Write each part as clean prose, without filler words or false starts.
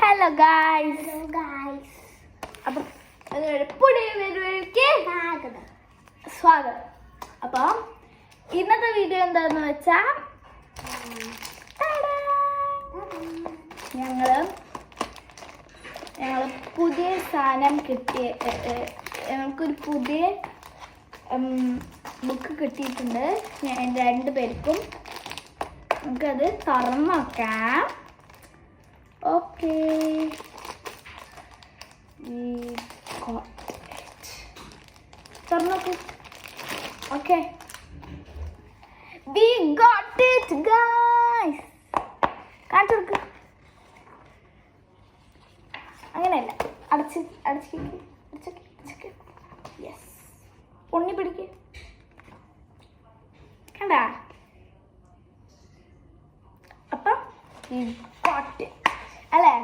Hello guys. അപ്പം പുതിയ വീഡിയോയിലേക്ക് സ്വാഗതം. അപ്പം ഇന്നത്തെ വീഡിയോ എന്താന്ന് വെച്ചാൽ ഞങ്ങള് പുതിയ സാധനം കിട്ടിയ ഞങ്ങൾക്കൊരു പുതിയ ബുക്ക് കിട്ടിയിട്ടുണ്ട്. രണ്ട് പേർക്കും നമുക്കത് തുറന്നു നോക്കാം. ഓക്കെ, തുറന്നു നോക്കൂ. Okay, we got it guys. കാണിച്ചു കൊടുക്ക്. അങ്ങനെയല്ല, അടച്ച് യെസ്, ഉണ്ണി പിടിക്ക്. കണ്ടാ? അപ്പം we got it അല്ലേ?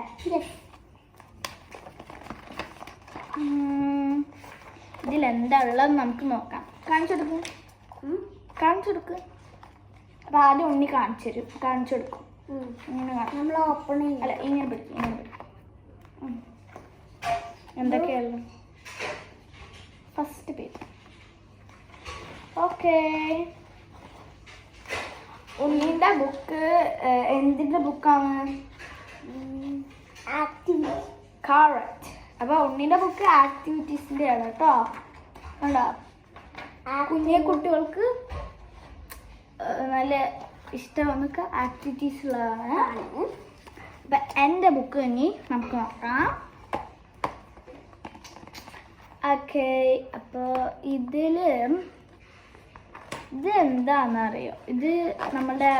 ഇതിലെന്താ ഉള്ളത് നമുക്ക് നോക്കാം. കാണിച്ചു കൊടുക്ക്. അപ്പൊ ആദ്യം ഉണ്ണി കാണിച്ചു കൊടുക്കും. ഇങ്ങനെ നമ്മൾ ഓപ്പൺ അല്ല, ഇങ്ങനെ പിടിക്കും. എന്തൊക്കെയല്ലോ ഫസ്റ്റ് പേജ്. ഓക്കെ, ഉണ്ണിന്റെ ബുക്ക് എന്തിന്റെ ബുക്കാണ്? കറക്റ്റ്. അപ്പൊ ഉണ്ണിന്റെ ബുക്ക് ആക്ടിവിറ്റീസിന്റെ ആണ് കേട്ടോ. കണ്ടോ? കുഞ്ഞെ കുട്ടികൾക്ക് നല്ല ഇഷ്ടമൊക്കെ ആക്ടിവിറ്റീസ് ഉള്ളതാണ്. അപ്പൊ എൻ്റെ ബുക്ക് ഇനി നമുക്ക് നോക്കാം. ഓക്കെ, അപ്പോൾ ഇത് എന്താണെന്നറിയോ? ഇത് നമ്മുടെ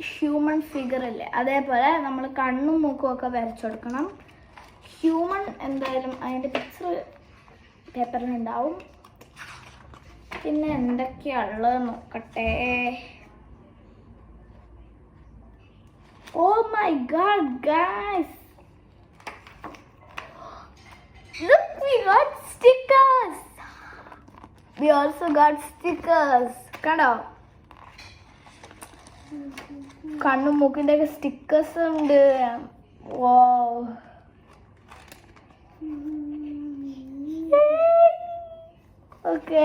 ഹ്യൂമൻ ഫിഗർ അല്ലേ, അതേപോലെ നമ്മൾ കണ്ണും മൂക്കും ഒക്കെ വരച്ചു കൊടുക്കണം. ഹ്യൂമൻ എന്തായാലും അതിൻ്റെ പിക്ചർ പേപ്പറിലുണ്ടാവും. പിന്നെ എന്തൊക്കെയുള്ളത് നോക്കട്ടെ. Oh my god guys, look, we got stickers. We also got stickers. കണ്ടോ? കണ്ണും മൂക്കിൻ്റെ ഒക്കെ സ്റ്റിക്കേഴ്സ് ഉണ്ട്. ഓക്കെ,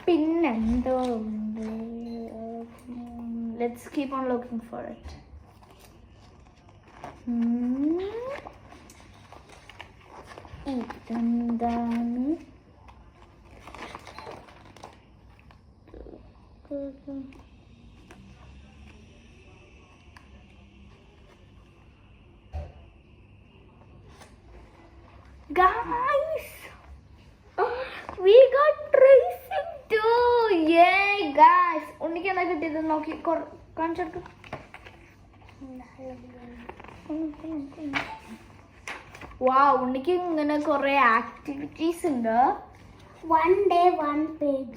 പിന്നെന്തോ ഉണ്ട്. Let's keep on looking for it. ഇതെന്താണ്? Guys, we got tracing too. Yay guys. ഉണ്ണിക്ക് എന്താ കിട്ടിയത് നോക്കി കാണിച്ചെടുക്ക്. വാവ്, ഉണ്ണിക്ക് ഇങ്ങനെ കുറെ ആക്ടിവിറ്റീസ് ഉണ്ട്. 1 day 1 page,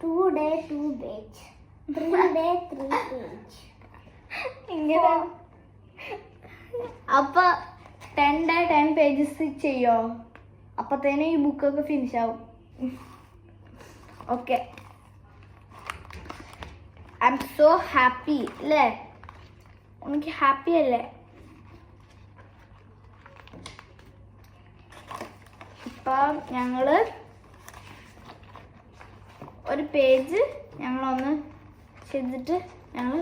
2 day 2 page, 3 day 3 page. ഇങ്ങനെ അപ്പൊ 10 day 10 പേജസ് ചെയ്യോ? അപ്പത്തേനും ഈ ബുക്കൊക്കെ ഫിനിഷ് ആവും. Okay, I M so happy അല്ലേ? എനിക്ക് ഹാപ്പി അല്ലേ? ഇപ്പം ഞങ്ങള് ഒരു പേജ് ഞങ്ങളൊന്ന് ചെയ്തിട്ട് ഞങ്ങൾ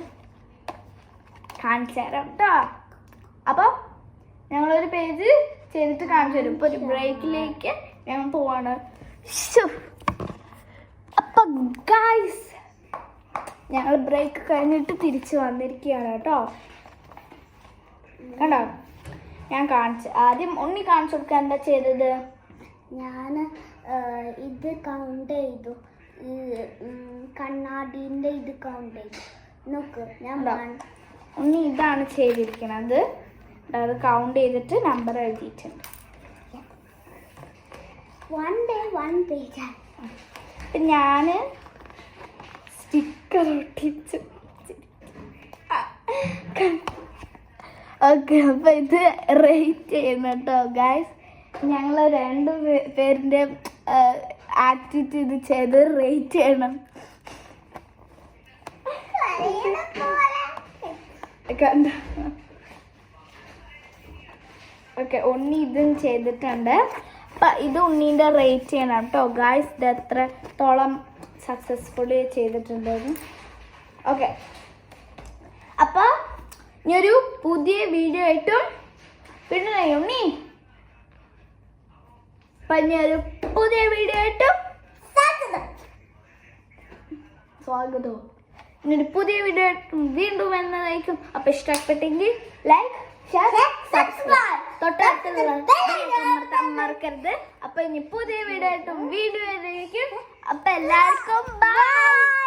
കാണിച്ചു തരാം കേട്ടോ. അപ്പം ഞങ്ങളൊരു പേജ് ചെയ്തിട്ട് കാണിച്ചു തരും. ഇപ്പൊ ഒരു ബ്രേക്കിലേക്ക് ഞങ്ങൾ പോവാണ്. അപ്പൊ ഗൈസ്, ഞങ്ങൾ ബ്രേക്ക് കഴിഞ്ഞിട്ട് തിരിച്ചു വന്നിരിക്കുകയാണ് കേട്ടോ. കണ്ടോ? ഞാൻ ആദ്യം ഉണ്ണി കാണിച്ചു കൊടുക്കാൻ എന്താ ചെയ്തത്? ഞാൻ ഇത് കൗണ്ട് ചെയ്തു. കണ്ണാടിൻ്റെ ഇത് കൗണ്ട് ചെയ്തു. നോക്ക്, ഞാൻ ഉണ്ണി ഇതാണ് ചെയ്തിരിക്കുന്നത്. അത് കൗണ്ട് ചെയ്തിട്ട് നമ്പർ എഴുതിയിട്ടുണ്ട്. 1 day 1 page. ഞാൻ സ്റ്റിക്കർ ഒട്ടിച്ചു. ഓക്കെ, അപ്പൊ ഇത് റേറ്റ് ചെയ്യുന്നു കേട്ടോ ഗൈസ്. ഞങ്ങൾ 2 പേരിൻ്റെ ആക്ടിവിറ്റി ഇത് ചെയ്ത് റേറ്റ് ചെയ്യണം. കണ്ട ഓക്കെ, ഉണ്ണി ഇതും ചെയ്തിട്ടുണ്ട്. അപ്പം ഇത് ഉണ്ണീൻ്റെ റേറ്റ് ചെയ്യണം കേട്ടോ ഗായ്സ്. ഇത് എത്രത്തോളം സക്സസ്ഫുള്ളി ചെയ്തിട്ടുണ്ടെന്ന്. ഓക്കെ, അപ്പോൾ ഇനിയൊരു പുതിയ വീഡിയോ ആയിട്ടും പിന്നെ ഉണ്ണി അപ്പം ഇനിയൊരു പുതിയ വീഡിയോ ആയിട്ടും സ്വാഗതവും. ഇനിയൊരു പുതിയ വീഡിയോ ആയിട്ടും വീണ്ടും എന്നതായിരിക്കും. അപ്പം ഇഷ്ടപ്പെട്ടെങ്കിൽ ലൈക്ക്, ഷെയർ, സബ്സ്ക്രൈബ്, തൊട്ടടുത്തുള്ള മറക്കരുത്. അപ്പം ഇനി പുതിയ വീഡിയോ ആയിട്ടും വീഡിയോ ആയിരിക്കും. അപ്പം എല്ലാവർക്കും ബൈ.